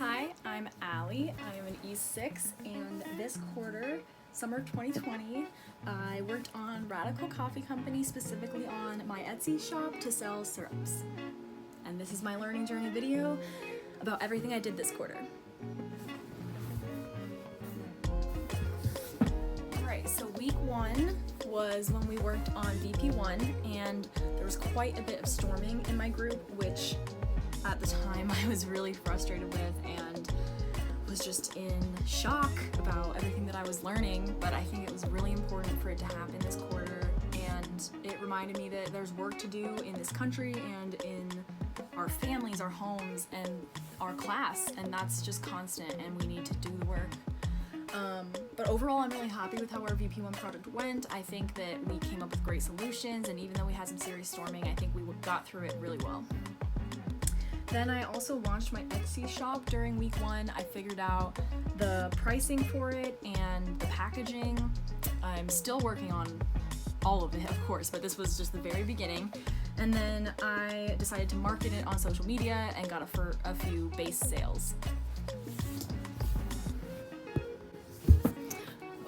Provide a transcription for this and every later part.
Hi, I'm Allie. I am an E6, and this quarter, summer 2020, I worked on Radical Coffee Company, specifically on my Etsy shop to sell syrups. And this is my learning journey video about everything I did this quarter. Alright, so week 1 was when we worked on VP1, and there was quite a bit of storming in my group, which at the time I was really frustrated with and was just in shock about everything that I was learning, but I think it was really important for it to happen this quarter, and it reminded me that there's work to do in this country and in our families, our homes, and our class, and that's just constant, and we need to do the work. But overall, I'm really happy with how our VP1 project went. I think that we came up with great solutions, and even though we had some serious storming, I think we got through it really well. Then I also launched my Etsy shop during week 1. I figured out the pricing for it and the packaging. I'm still working on all of it, of course, but this was just the very beginning. And then I decided to market it on social media and got a few base sales.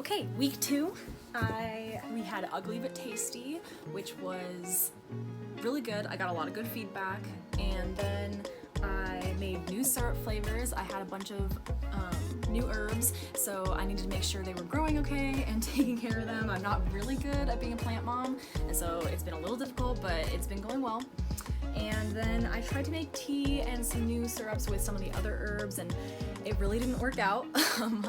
Okay, week 2, we had Ugly But Tasty, which was really good. I got a lot of good feedback, and then I made new syrup flavors. I had a bunch of new herbs, so I needed to make sure they were growing okay and taking care of them. I'm not really good at being a plant mom, and so it's been a little difficult, but it's been going well. And then I tried to make tea and some new syrups with some of the other herbs, and it really didn't work out.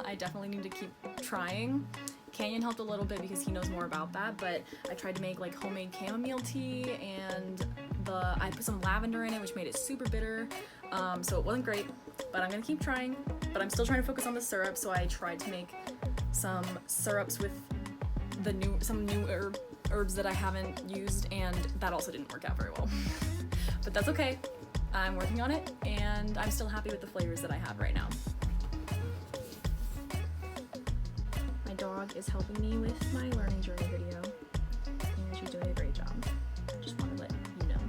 I definitely need to keep trying. Canyon helped a little bit because he knows more about that, but I tried to make like homemade chamomile tea, and I put some lavender in it, which made it super bitter, so it wasn't great, but I'm gonna keep trying. But I'm still trying to focus on the syrup, so I tried to make some syrups with some new herbs that I haven't used, and that also didn't work out very well. But that's okay. I'm working on it, and I'm still happy with the flavors that I have right now. My dog is helping me with my learning journey video, and she's doing a great job. Just want to let you know.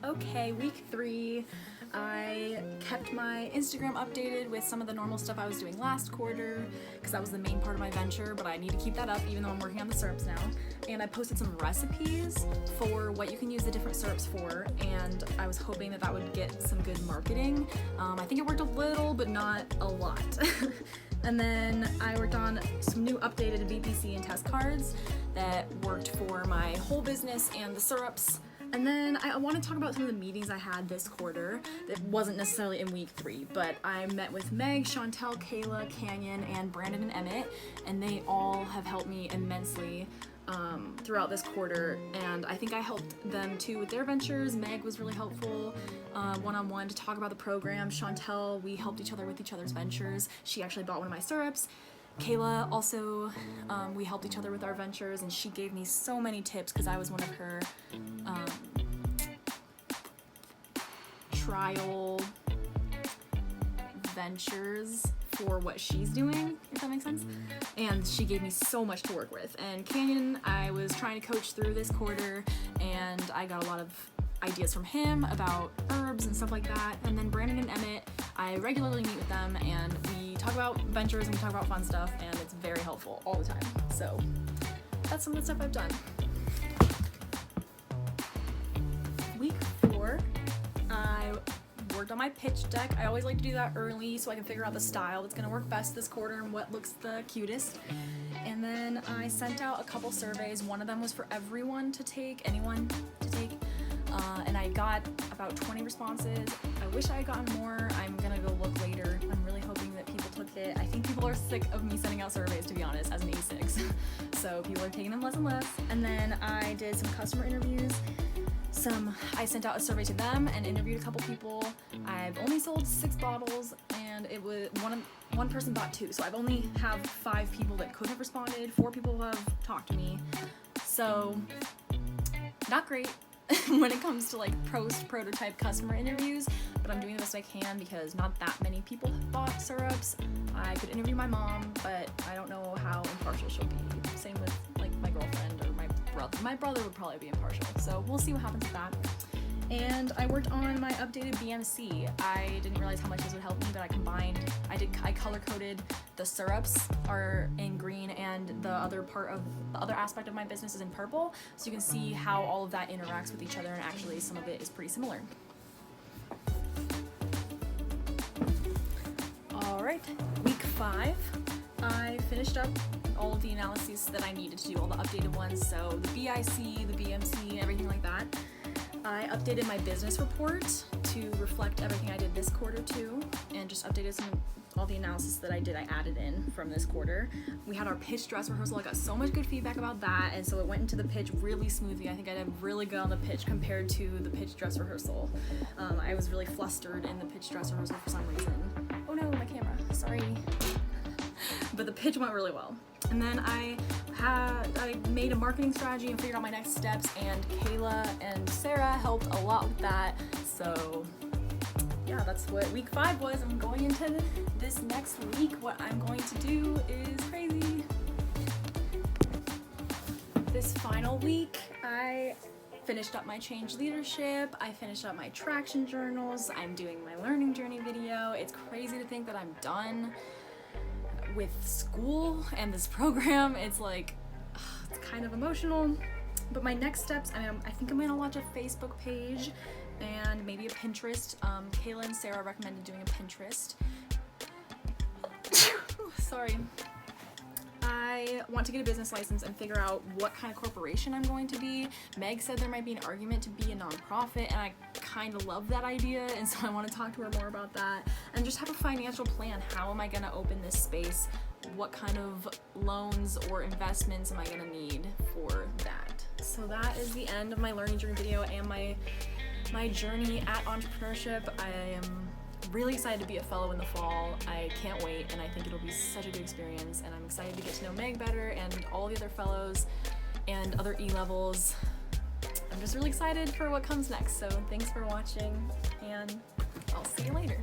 Okay, week 3, I kept my Instagram updated with some of the normal stuff I was doing last quarter, because that was the main part of my venture, but I need to keep that up even though I'm working on the syrups now. And I posted some recipes for what you can use the different syrups for, and I was hoping that that would get some good marketing. I think it worked a little, but not a lot. And then I worked on some new updated VPC and test cards that worked for my whole business and the syrups. And then I want to talk about some of the meetings I had this quarter that wasn't necessarily in week 3, but I met with Meg, Chantel, Kayla, Canyon, and Brandon and Emmett, and they all have helped me immensely throughout this quarter, and I think I helped them too with their ventures. Meg was really helpful one-on-one to talk about the program. Chantel, we helped each other with each other's ventures. She actually bought one of my syrups. Kayla also, we helped each other with our ventures, and she gave me so many tips because I was one of her trial ventures for what she's doing, if that makes sense. And she gave me so much to work with. And Canyon, I was trying to coach through this quarter, and I got a lot of ideas from him about herbs and stuff like that. And then Brandon and Emmett, I regularly meet with them, and we talk about ventures and we talk about fun stuff, and it's very helpful all the time. So that's some of the stuff I've done. Week 4, I worked on my pitch deck. I always like to do that early so I can figure out the style that's going to work best this quarter and what looks the cutest. And then I sent out a couple surveys. One of them was for anyone to take, and I got about 20 responses. I wish I had gotten more. I'm gonna go look later. I'm really hoping that people took it. I think people are sick of me sending out surveys, to be honest, as an E6. So people are taking them less and less. And then I did some customer interviews. I sent out a survey to them and interviewed a couple people. I've only sold 6 bottles, and it was one person bought 2. So I've only have 5 people that could have responded. 4 people have talked to me. So not great when it comes to like prototype customer interviews, but I'm doing the best I can because not that many people have bought syrups. I could interview my mom, but I don't know how impartial she'll be. Same with like my girlfriend or my brother. My brother would probably be impartial, so we'll see what happens with that. And I worked on my updated BMC. I didn't realize how much this would help me, but I color coded the syrups are in green and the other aspect of my business is in purple, so you can see how all of that interacts with each other, and actually some of it is pretty similar. Alright, week 5, I finished up all of the analyses that I needed to do, all the updated ones, so the BIC, the BMC, everything like that. I updated my business report to reflect everything I did this quarter too, and just updated all the analysis that I added in from this quarter. We had our pitch dress rehearsal. I got so much good feedback about that, and so it went into the pitch really smoothly. I think I did really good on the pitch compared to the pitch dress rehearsal. I was really flustered in the pitch dress rehearsal for some reason. Oh no, my camera, sorry. But the pitch went really well. And then I made a marketing strategy and figured out my next steps, and Kayla and Sarah helped a lot with that. So yeah, that's what week 5 was. I'm going into this next week. What I'm going to do is crazy. This final week, I finished up my change leadership, I finished up my traction journals, I'm doing my learning journey video. It's crazy to think that I'm done with school and this program. It's like, it's kind of emotional. But my next steps, I think I'm gonna launch a Facebook page and maybe a Pinterest. Kayla and Sarah recommended doing a Pinterest. Sorry. I want to get a business license and figure out what kind of corporation I'm going to be. Meg said there might be an argument to be a nonprofit, and I kind of love that idea, and so I want to talk to her more about that and just have a financial plan. How am I going to open this space? What kind of loans or investments am I going to need for that? So that is the end of my learning journey video and my journey at entrepreneurship. I am really excited to be a fellow in the fall. I can't wait, and I think it'll be such a good experience, and I'm excited to get to know Meg better and all the other fellows and other E-levels. I'm just really excited for what comes next, so thanks for watching, and I'll see you later.